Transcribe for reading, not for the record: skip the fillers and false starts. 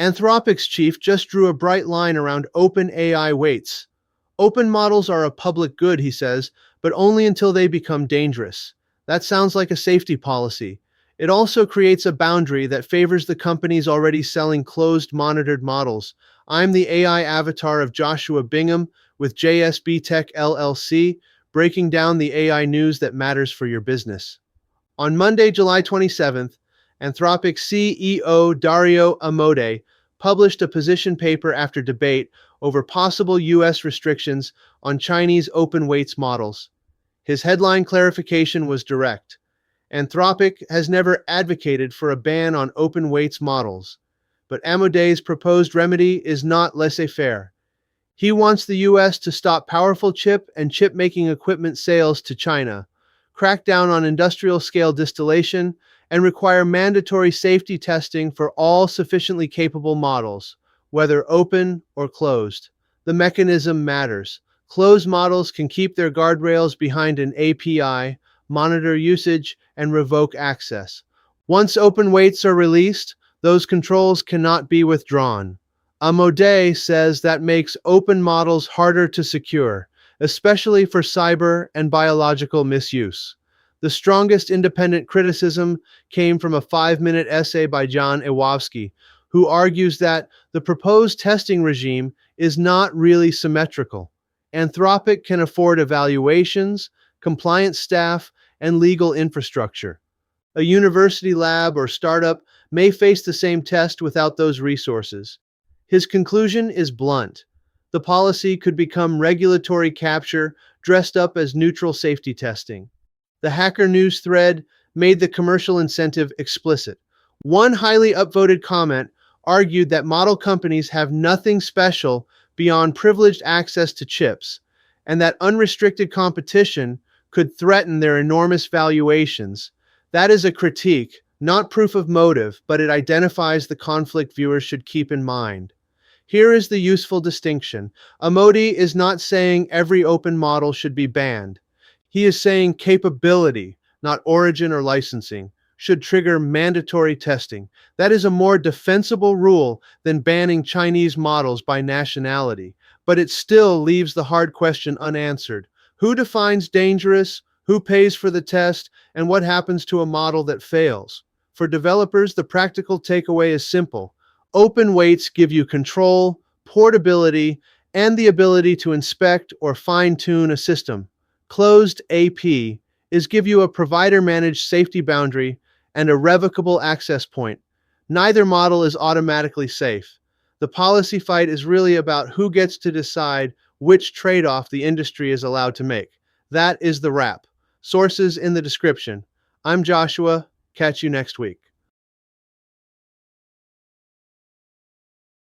Anthropic's chief just drew a bright line around open AI weights. Open models are a public good, he says, but only until they become dangerous. That sounds like a safety policy. It also creates a boundary that favors the companies already selling closed monitored models. I'm the AI avatar of Joshua Bingham with JSB Tech LLC, breaking down the AI news that matters for your business. On Monday, July 27th, Anthropic CEO Dario Amodei published a position paper after debate over possible U.S. restrictions on Chinese open weights models. His headline clarification was direct. Anthropic has never advocated for a ban on open weights models, but Amodei's proposed remedy is not laissez-faire. He wants the U.S. to stop powerful chip and chip-making equipment sales to China, crack down on industrial-scale distillation, and require mandatory safety testing for all sufficiently capable models, whether open or closed. The mechanism matters. Closed models can keep their guardrails behind an API, monitor usage, and revoke access. Once open weights are released, those controls cannot be withdrawn. Amodei says that makes open models harder to secure, especially for cyber and biological misuse. The strongest independent criticism came from a 5-minute essay by John Iwowski, who argues that the proposed testing regime is not really symmetrical. Anthropic can afford evaluations, compliance staff, and legal infrastructure. A university lab or startup may face the same test without those resources. His conclusion is blunt. The policy could become regulatory capture dressed up as neutral safety testing. The Hacker News thread made the commercial incentive explicit. One highly upvoted comment argued that model companies have nothing special beyond privileged access to chips, and that unrestricted competition could threaten their enormous valuations. That is a critique, not proof of motive, but it identifies the conflict viewers should keep in mind. Here is the useful distinction. Amodei is not saying every open model should be banned. He is saying capability, not origin or licensing, should trigger mandatory testing. That is a more defensible rule than banning Chinese models by nationality, but it still leaves the hard question unanswered. Who defines dangerous? Who pays for the test? And what happens to a model that fails? For developers, the practical takeaway is simple. Open weights give you control, portability, and the ability to inspect or fine-tune a system. Closed AP is give you a provider-managed safety boundary and a revocable access point. Neither model is automatically safe. The policy fight is really about who gets to decide which trade-off the industry is allowed to make. That is the wrap. Sources in the description. I'm Joshua. Catch you next week.